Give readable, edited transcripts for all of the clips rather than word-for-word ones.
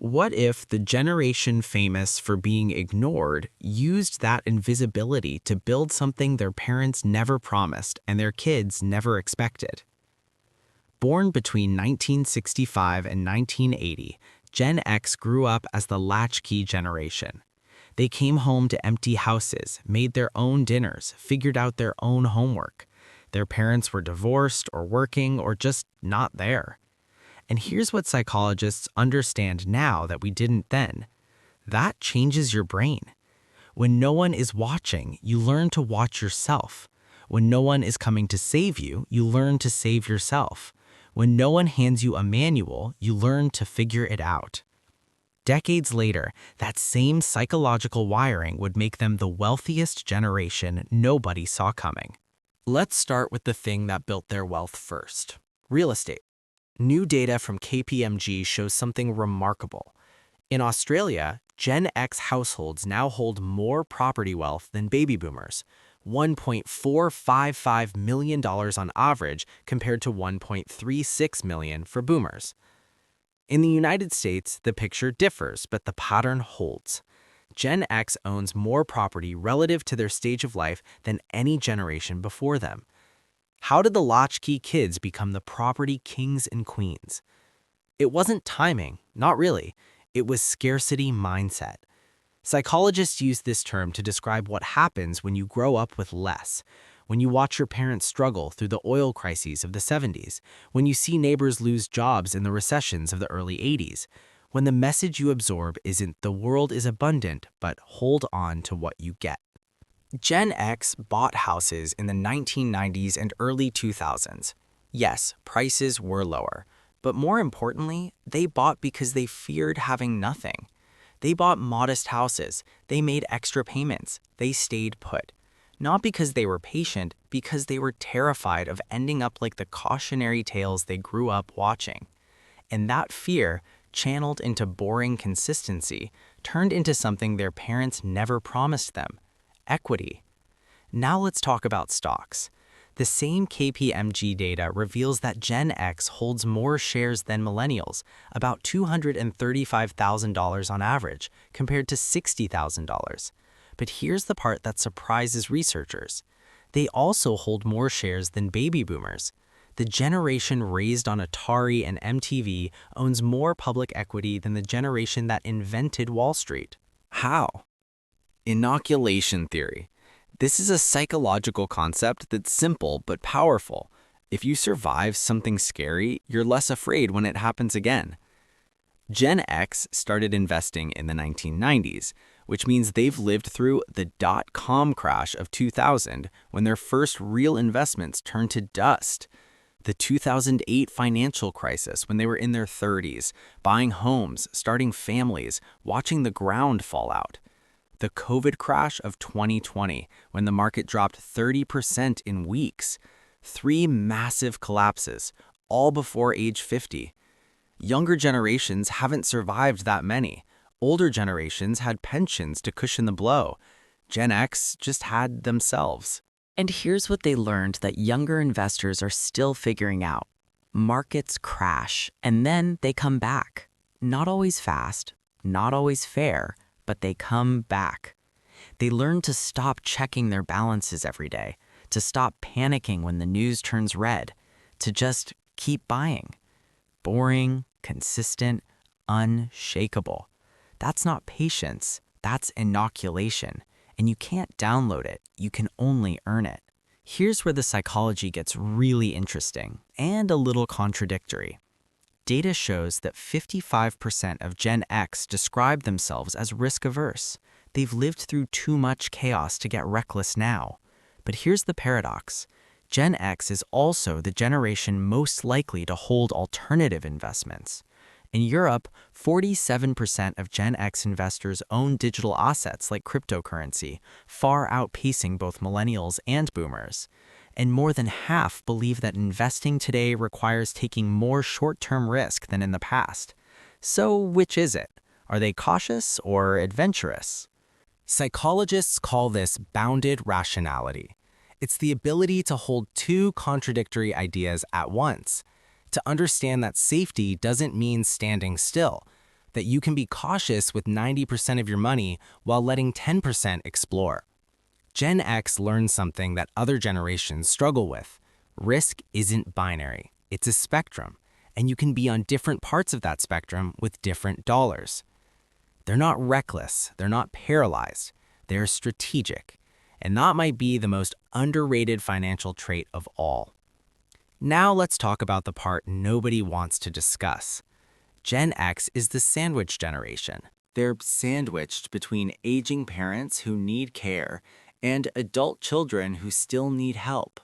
What if the generation famous for being ignored used that invisibility to build something their parents never promised and their kids never expected? Born between 1965 and 1980, Gen X grew up as the latchkey generation. They came home to empty houses, made their own dinners, figured out their own homework. Their parents were divorced or working or just not there. And here's what psychologists understand now that we didn't then. That changes your brain. When no one is watching, you learn to watch yourself. When no one is coming to save you, you learn to save yourself. When no one hands you a manual, you learn to figure it out. Decades later, that same psychological wiring would make them the wealthiest generation nobody saw coming. Let's start with the thing that built their wealth first: real estate. New data from KPMG shows something remarkable. In Australia, Gen X households now hold more property wealth than baby boomers, $1.455 million on average compared to $1.36 million for boomers. In the United States, the picture differs, but the pattern holds. Gen X owns more property relative to their stage of life than any generation before them. How did the latchkey kids become the property kings and queens? It wasn't timing, not really. It was scarcity mindset. Psychologists use this term to describe what happens when you grow up with less, when you watch your parents struggle through the oil crises of the 70s, when you see neighbors lose jobs in the recessions of the early 80s, when the message you absorb isn't "the world is abundant," but "hold on to what you get." Gen X bought houses in the 1990s and early 2000s. Yes, prices were lower, but more importantly, they bought because they feared having nothing. They bought modest houses, they made extra payments, they stayed put. Not because they were patient, because they were terrified of ending up like the cautionary tales they grew up watching. And that fear, channeled into boring consistency, turned into something their parents never promised them: equity. Now let's talk about stocks. The same KPMG data reveals that Gen X holds more shares than millennials, about $235,000 on average, compared to $60,000. But here's the part that surprises researchers. They also hold more shares than baby boomers. The generation raised on Atari and MTV owns more public equity than the generation that invented Wall Street. How? Inoculation theory. This is a psychological concept that's simple but powerful. If you survive something scary, you're less afraid when it happens again. Gen X started investing in the 1990s, which means they've lived through the dot-com crash of 2000, when their first real investments turned to dust. The 2008 financial crisis, when they were in their 30s, buying homes, starting families, watching the ground fall out. The COVID crash of 2020, when the market dropped 30% in weeks. 3 massive collapses, all before age 50. Younger generations haven't survived that many. Older generations had pensions to cushion the blow. Gen X just had themselves. And here's what they learned that younger investors are still figuring out. Markets crash, and then they come back. Not always fast, not always fair, but they come back. They learn to stop checking their balances every day, to stop panicking when the news turns red, to just keep buying. Boring, consistent, unshakable. That's not patience, that's inoculation. And you can't download it, you can only earn it. Here's where the psychology gets really interesting and a little contradictory. Data shows that 55% of Gen X describe themselves as risk-averse. They've lived through too much chaos to get reckless now. But here's the paradox. Gen X is also the generation most likely to hold alternative investments. In Europe, 47% of Gen X investors own digital assets like cryptocurrency, far outpacing both millennials and boomers. And more than half believe that investing today requires taking more short-term risk than in the past. So which is it? Are they cautious or adventurous? Psychologists call this bounded rationality. It's the ability to hold 2 contradictory ideas at once. To understand that safety doesn't mean standing still, that you can be cautious with 90% of your money while letting 10% explore. Gen X learns something that other generations struggle with. Risk isn't binary, it's a spectrum, and you can be on different parts of that spectrum with different dollars. They're not reckless, they're not paralyzed, they're strategic. And that might be the most underrated financial trait of all. Now let's talk about the part nobody wants to discuss. Gen X is the sandwich generation. They're sandwiched between aging parents who need care and adult children who still need help.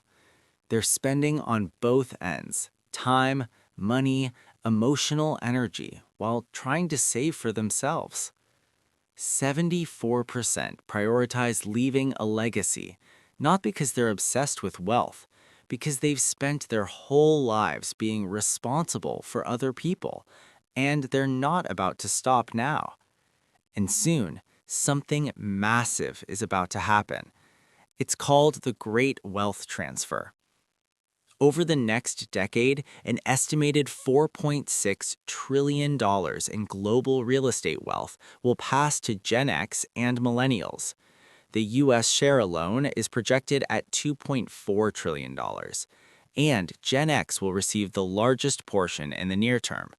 They're spending on both ends, time, money, emotional energy, while trying to save for themselves. 74% prioritize leaving a legacy, not because they're obsessed with wealth, because they've spent their whole lives being responsible for other people, and they're not about to stop now. And soon, something massive is about to happen. It's called the Great Wealth Transfer. Over the next decade, an estimated $4.6 trillion in global real estate wealth will pass to Gen X and Millennials. The U.S. share alone is projected at $2.4 trillion, and Gen X will receive the largest portion in the near term.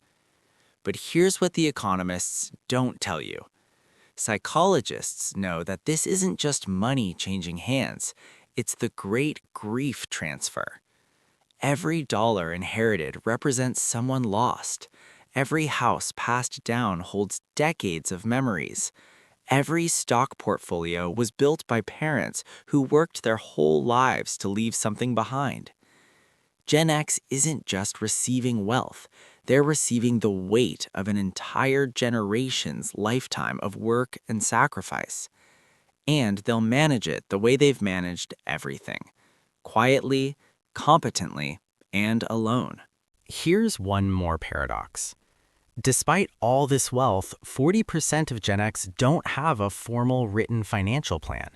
But here's what the economists don't tell you. Psychologists know that this isn't just money changing hands, it's the great grief transfer. Every dollar inherited represents someone lost. Every house passed down holds decades of memories. Every stock portfolio was built by parents who worked their whole lives to leave something behind. Gen X isn't just receiving wealth, they're receiving the weight of an entire generation's lifetime of work and sacrifice. And they'll manage it the way they've managed everything: quietly, competently, and alone. Here's one more paradox. Despite all this wealth, 40% of Gen X don't have a formal written financial plan.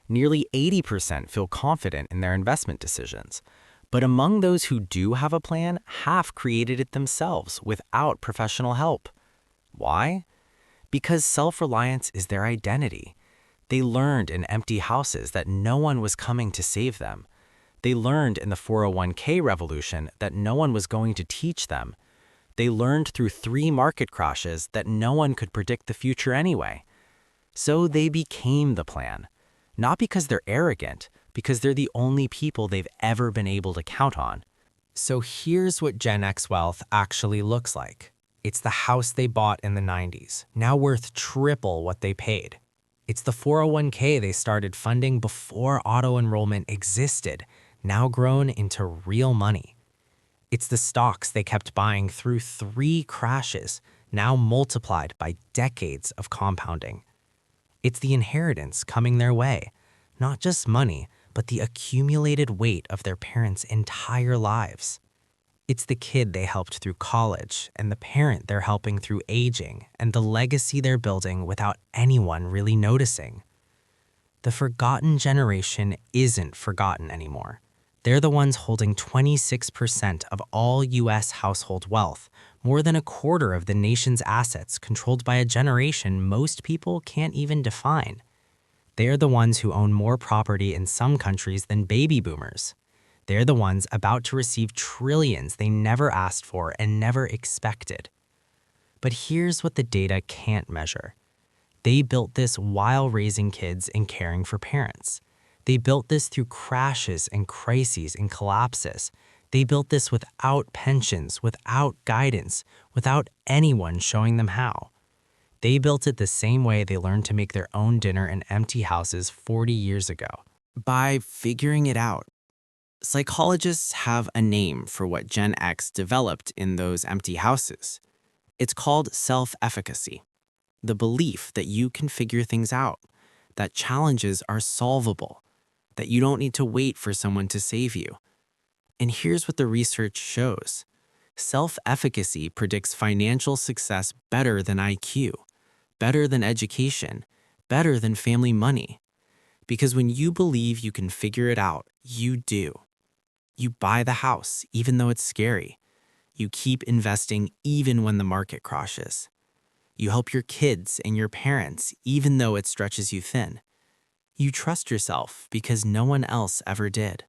Nearly 80% feel confident in their investment decisions. But among those who do have a plan, half created it themselves without professional help. Why? Because self-reliance is their identity. They learned in empty houses that no one was coming to save them. They learned in the 401k revolution that no one was going to teach them. They learned through 3 market crashes that no one could predict the future anyway. So they became the plan. Not because they're arrogant, because they're the only people they've ever been able to count on. So here's what Gen X wealth actually looks like. It's the house they bought in the 90s, now worth triple what they paid. It's the 401k they started funding before auto-enrollment existed, now grown into real money. It's the stocks they kept buying through 3 crashes, now multiplied by decades of compounding. It's the inheritance coming their way, not just money, but the accumulated weight of their parents' entire lives. It's the kid they helped through college, and the parent they're helping through aging, and the legacy they're building without anyone really noticing. The forgotten generation isn't forgotten anymore. They're the ones holding 26% of all U.S. household wealth, more than a quarter of the nation's assets controlled by a generation most people can't even define. They're the ones who own more property in some countries than baby boomers. They're the ones about to receive trillions they never asked for and never expected. But here's what the data can't measure. They built this while raising kids and caring for parents. They built this through crashes and crises and collapses. They built this without pensions, without guidance, without anyone showing them how. They built it the same way they learned to make their own dinner in empty houses 40 years ago, by figuring it out. Psychologists have a name for what Gen X developed in those empty houses. It's called self-efficacy, the belief that you can figure things out, that challenges are solvable, that you don't need to wait for someone to save you. And here's what the research shows. Self-efficacy predicts financial success better than IQ, better than education, better than family money. Because when you believe you can figure it out, you do. You buy the house, even though it's scary. You keep investing even when the market crashes. You help your kids and your parents, even though it stretches you thin. You trust yourself because no one else ever did.